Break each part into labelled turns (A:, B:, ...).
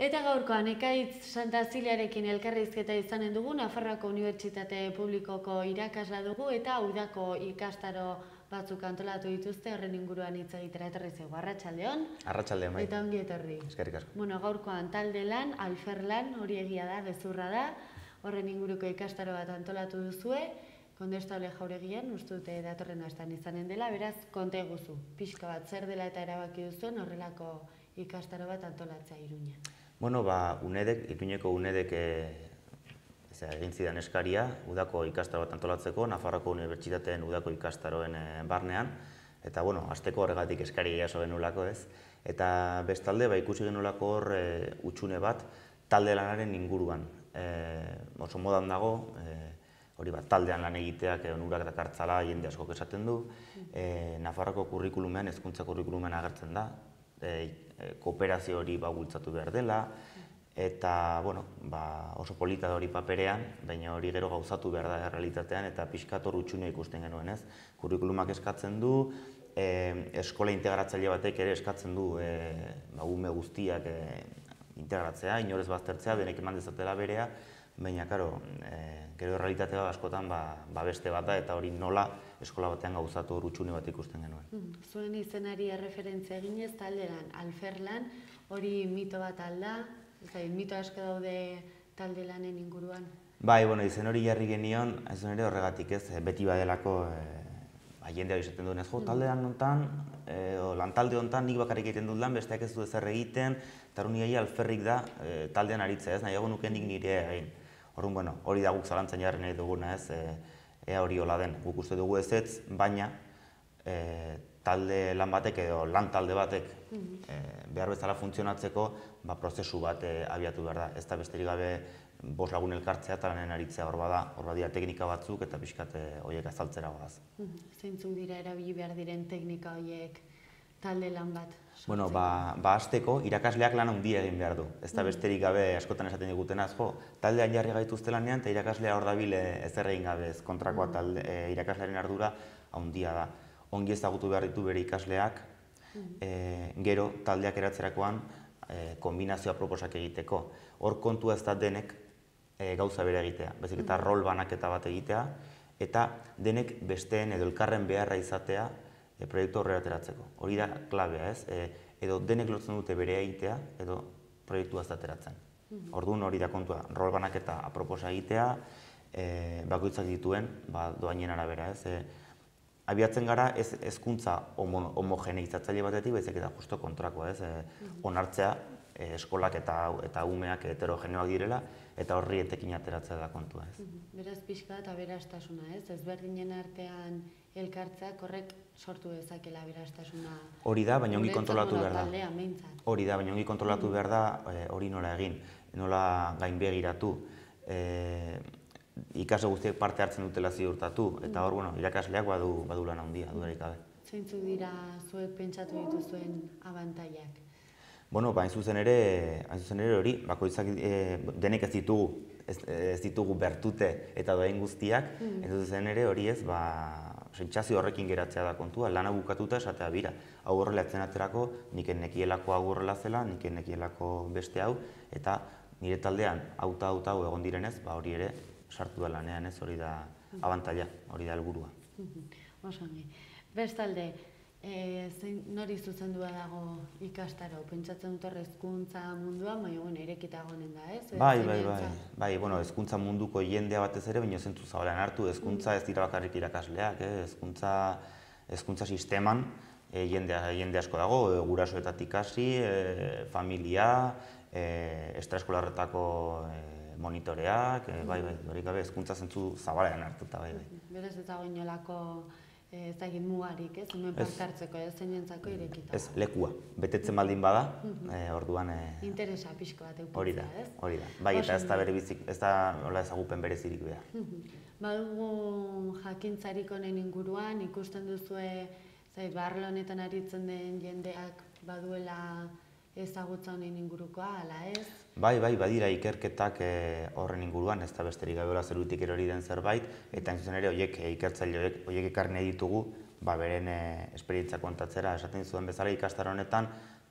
A: Eta gaurkoan, Ekaitz Santa Ziliarekin elkarrizketa izanen dugu, Nafarroako Unibertsitate Publikoko irakasla dugu eta udako ikastaro batzuk antolatu dituzte, horren inguruan hitz egitera etorri zego. Arratsaldeon.
B: Arratsaldeon, bai.
A: Eta ongi etorri.
B: Eskerrik asko.
A: Bueno, gaurkoan talde lan, alferlan, hori egia da, gezurra da, horren inguruko ikastaro bat antolatu duzue, Kondestable Jauregian, uste dute datorren astean izanen dela, beraz, konta eguzu, pixka bat zer dela eta erabaki duzuen horrelako ikastaro bat antolatzea Iruñan.
B: Bueno, Iruñeko UNEDek egin zidan eskaria, udako ikastaro bat antolatzeko, Nafarroako Unibertsitateen udako ikastaroen barnean, eta, bueno, hasteko horregatik eskari jaso genulako, ez? Eta bestalde, ikusi genulako hor hutsune bat talde lanaren inguruan. Oso modan dago, hori bat, taldean lan egiteak onurak dakartzala jende askok esaten du, Nafarroako kurrikulumean, hezkuntza kurrikulumean agertzen da, kooperazio hori bultzatu behar dela, eta oso polita da hori paperean, baina hori gero gauzatu behar da errealitatean, eta pixkat hor hutsune ikusten genuen, ez? Kurrikulumak eskatzen du, eskola integratzaile batek ere eskatzen du ume guztiak integratzea, inorez baztertzea, denek eman dezatela berea, baina, karo, gero errealitatea askotan beste bat da, eta hori nola eskola batean gauzatu hor hutsune bat ikusten genuen.
A: Zuen izenari erreferentzia eginez, talderan, alferlan, hori mito bat alda, mito asko daude talde lanen inguruan?
B: Bai, izen hori jarri genion, izen ere horregatik ez, beti badelako jendea izaten duen ez, taldean nontan, lantalde honetan nik bakarrik egiten dut lan, besteak ez du ezer egiten, eta hori nire alferrik da taldean aritzea ez, nahiago nuke nik nire egin. Hori da guk zalantzan jarri nahi duguna ez, ea hori hola den, guk uste dugu ezetz, baina talde lan batek edo lan talde batek behar bezala funtzionatzeko prozesu bat abiatu behar da. Ez da besterik gabe 5 lagun elkartzea eta lanen aritzea hor badira teknika batzuk eta pixkat horiek azaltzera goaz.
A: Zeintzuk dira erabili behar diren teknika horiek talde lan bat?
B: Bueno, hasteko irakasleak lan handia egin behar du. Ez da besterik gabe askotan esaten digutena, taldean jarri gaituzte lanean eta irakaslea hor dabil ezer egin gabe, ez kontrakoa irakaslearen ardura handia da. Ongi ezagutu behar ditu bere ikasleak, gero taldeak eratzerakoan kombinazioa proposak egiteko. Hor kontua ez da denek gauza bere egitea, bezik eta rol banaketa bat egitea, eta denek besteen edo elkarren beharra izatea proiektu horrela ateratzeko. Hori da klabea, ez? Edo denek lotzen dute bere egitea, edo proiektua ez da ateratzen. Orduan hori da kontua, rol banaketa aproposa egitea, bakoitzak dituen doainen arabera, ez? Abiatzen gara ez hezkuntza homogeneizatzaile batetik, baizik eta justo kontrakoa, ez? Onartzea eskolak eta umeak heterogeneoak direla, eta horri etekin ateratzea da kontua, ez?
A: Beraz pixka eta aberastasuna, ez? Ezberdinen artean elkartzeak horrek sortu dezakela aberastasuna.
B: Hori da, baina ongi kontrolatu behar da.
A: Taldea, meintzat.
B: Hori da, baina ongi kontrolatu behar da, hori nola egin, nola gainbegiratu. Ikasle guztiek parte hartzen dutela ziurtatu, eta hor, irakasleak badu lan handia, dudarik gabe.
A: Zeintzuk dira zuek pentsatu dituzuen abantaiak?
B: Hain zuzen ere hori, bakoitzak denek ez ditugu bertute eta doain guztiak, ez zuzen ere hori ez, sentsazio horrekin geratzea da kontua, lana bukatuta esatea bira. Hau horrela etzen aterako, nik nekielako hau horrela zela, nik nekielako beste hau, eta nire taldean hau egon direnez, hori ere sartu da lanean ez, hori da abantaila, hori da helburua.
A: Osongi. Bestalde, nori zuzendua dago ikastaro? Pentsatzen dut hezkuntza munduan, baina irekita egonen da, ez?
B: Bai, hezkuntza munduko jendea batez ere, baina zentzu zabalean hartu, hezkuntza ez dira bakarrik irakasleak, hezkuntza sisteman jende asko dago, gurasoetatik hasi, familia, extraeskolarretako monitoreak, hori gabe hezkuntza zentzu zabalean hartuta, bai.
A: Beraz ez dago inolako ez da egin mugarik, ez? Hemen parte hartzeko, ez zeinentzako irekita.
B: Ez, lekua. Betetzen baldin bada, orduan...
A: Interesa pixko bat eukitzea, ez?
B: Hori da. Bai, eta ez da ezagupen berezirik behar.
A: Badugu jakintzarik honen inguruan, ikusten duzue, arlo honetan aritzen den jendeak baduela ezagutza honen ingurukoa, ala ez?
B: Bai, badira ikerketak horren inguruan, ez da besterik gabe zerutik erori den zerbait, eta entzuzen ere ikertzaile horiek ekarri nahi ditugu beren esperientzia kontatzera. Esaten zuen bezala ikastaro honetan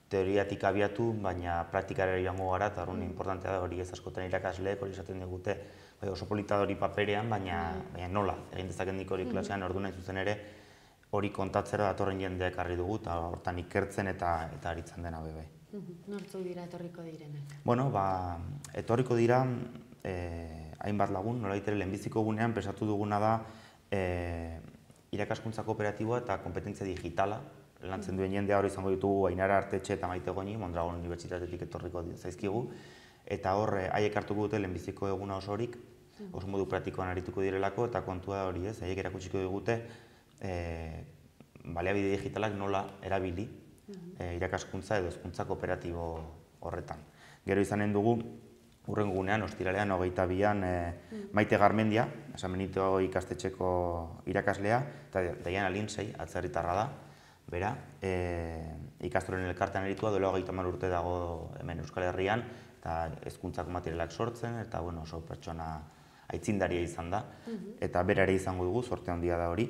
B: teoriatik abiatu, baina praktikara joango gara, eta horren importantea da hori ez askotan irakasleek hori esaten digute, oso polita hori paperean, baina nola, egin dezaken dik hori klasean, ordu nahi zuzen ere, hori kontatzera datorren jendea ekarri dugu, eta hortan ikertzen eta aritzen dena bai.
A: Nortzuk dira etorriko direnak?
B: Bueno, etorriko dira hainbat lagun, nola itere lehenbiziko gunean pensatu duguna da irakaskuntza kooperatiboa eta kompetentzia digitala lantzen duen jendea hori izango ditugu Ainara Artetxe eta Maite Goñi, Mondragon Unibertsitatetik etorriko zaizkigu, eta hor haiek hartuko dute lehenbiziko eguna osorik, oso modu praktikoan arituko direlako, eta kontua hori ez, haiek erakutsiko digute baliabide digitalak nola erabili irakaskuntza edo hezkuntza kooperatibo horretan. Gero izanen dugu, hurrengo gunean, ostiralean, 22an, Maite Garmendia, San Benito ikastetxeko irakaslea, eta Diana Lindsay, atzerritarra da, bera, ikastolen elkartean eritua, duela 30 urte dago hemen Euskal Herrian, eta hezkuntzako materialak sortzen, eta oso pertsona aitzindaria izan da, eta bera ere izango dugu, sorte handia da hori.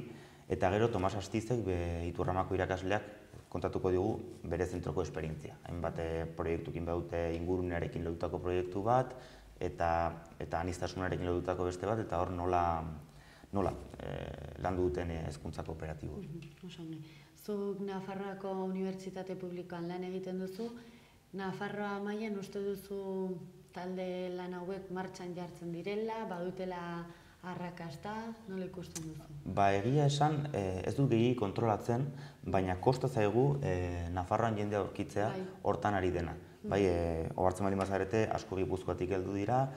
B: Eta gero Tomas Astizek, Iturramako irakasleak, kontatuko digu bere zentroko esperientzia. Hainbat proiektukin badute ingurunearekin lotutako proiektu bat, eta aniztasunarekin lotutako beste bat, eta hor nola landu duten hezkuntza kooperatibo.
A: Zuk Nafarroako Unibertsitate Publikoan lan egiten duzu, Nafarroa mailan uste duzu talde lan hauek martxan jartzen direla, badutela arrakasta, nola ikusten duzu?
B: Egia esan, ez dut gehiagik kontrolatzen, baina kosta zaigu Nafarroan jendea aurkitzea hortan ari dena. Ohartzen baldin bazarete, asko Gipuzkoatik heldu dira,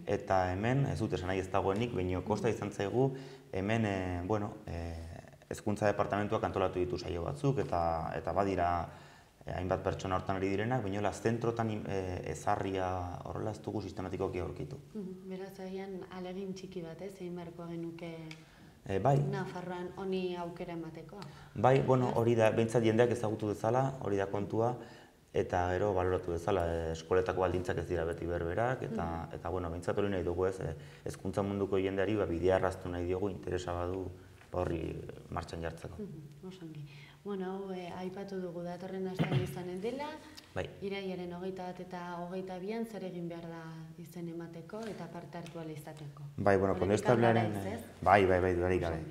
B: eta hemen, ez dut esan nahi ez dagoenik, baina kosta izan zaigu, hemen, hezkuntza departamentuak antolatu ditu saio batzuk, eta badira hainbat pertsona hortan ari direnak, baina zentrotan ezarria horrela ez dugu sistematikoki aurkitu.
A: Beraz, agian alegin txiki bat, zein beharko genuke Nafarroan honi aukera emateko?
B: Hori da, behintzat jendeak ezagutu dezala, hori da kontua, eta gero baloratu dezala, eskoletako baldintzak ez dira beti berberak, eta behintzat hori nahi dugu ez, hezkuntza munduko jendeari bidea arraztu nahi diogu, interesa badu horri martxan jartzeko.
A: Osongi. Hau aipatu dugu datorren astean izanen dela, irailaren 21 eta 22an zer egin behar da izen emateko eta parte hartu ahal izateko.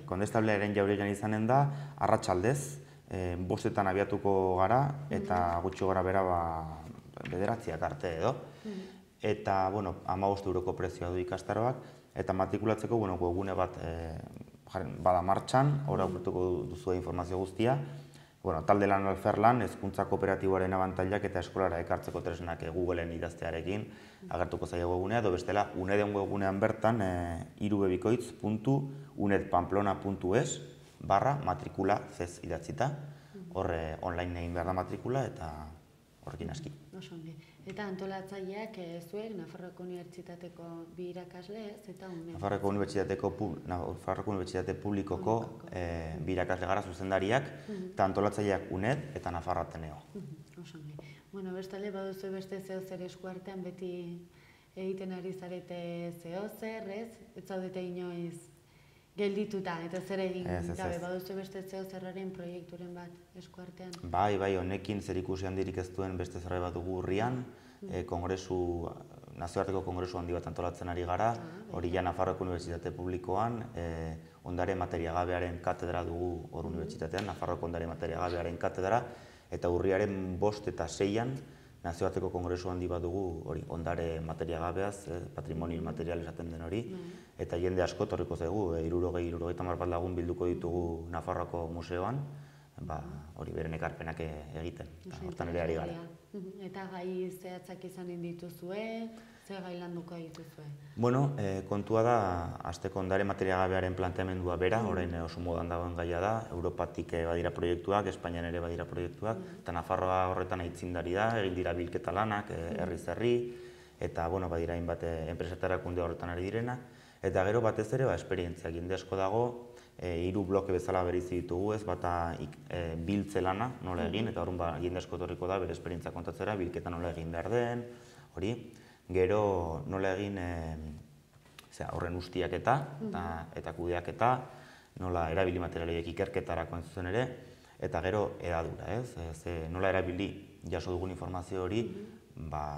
B: Kondestablearen jauregian izanen da, arratsaldez, 5etan abiatuko gara, eta gutxi gora bera 9 arte edo. Eta, 15 euroko prezioa du ikastaroak, eta matrikulatzeko webgune bat bada martxan, hor aurretuko duzu informazio guztia. Talde lan alferlan, hezkuntza kooperatiboaren abantailak eta eskolara ekartzeko tresnak Googleen idaztearekin agertuko zaio webgunea, edo bestela UNEDen webgunean bertan irubebikoitz.unedpamplona.es/matrikula zez idatzita, hor online egin behar da matrikula eta horrekin aski.
A: Eta antolatzaileak zuek Nafarroako Unibertsitateko bi irakasle eta UNED?
B: Nafarroako Unibertsitate Publikoko bi irakasle gara zuzendariak, eta antolatzaileak UNED eta Nafarro Ateneo.
A: Bestalde baduzu beste zehozer eskuartean beti egiten ari zarete zehozer, ez zaudete inoiz geldituta eta zer egin gabe, baduzu beste zehozerraren proiekturen bat eskuartean?
B: Honekin zer ikusi handirik ez duen beste zerbait bat dugu urrian, nazioarteko kongresu handi bat antolatzen ari gara, hori ja Nafarroako Unibertsitate Publikoan, ondare materiagabearen katedra dugu hor unibertsitatean, Nafarroako ondare materiagabearen katedra, eta urriaren 5 eta 6an nazioarteko kongresu handi bat dugu hori ondare materiagabeaz, patrimonio material esaten den hori, eta jende asko torriko zaigu, 60-70 bat lagun bilduko ditugu Nafarroako museoan, hori beren ekarpenak egiten, hortan ere ari gara.
A: Eta gai zehatzak izanen dituzue, ze gai landuko dituzue?
B: Kontua da, hasteko ondare materiagabearen planteamendua bera, orain oso modan dagoen gaia da, Europatik badira proiektuak, Espainian ere badira proiektuak, eta Nafarroa horretan aitzindari da, egin dira bilketa lanak, herriz-herri, eta badira hainbat enpresatarakunde horretan ari direnak, eta gero batez ere esperientzia, jende asko dago, 3 bloke bezala bereizi ditugu, ez bata biltze lana nola egin, eta horren jende asko etorriko da bere esperientzia kontatzera, bilketa nola egin behar den, hori, gero nola egin horren ustiaketa eta kudeaketa, nola erabili materialiek ikerketarako zuzen ere, eta gero edadura, nola erabili jaso dugun informazio hori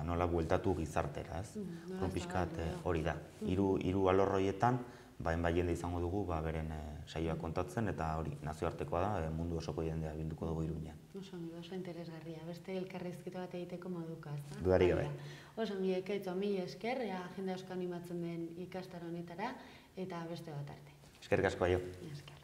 B: nola bueltatu gizartera, ez? Pixkat hori da. Hiru alorroietan, hainbat jende izango dugu beren saioak kontatzen, eta hori nazioartekoa da, mundu osoko jendea bilduko dugu Iruñean.
A: Oso interesgarria, beste elkarrizketa bat egiteko moduka, ez da?
B: Dudarik gabe.
A: Oso mila esker, agenda asko animatzen den ikastaro honetara, eta beste bat arte.
B: Eskerrik asko, aio.
A: Esker.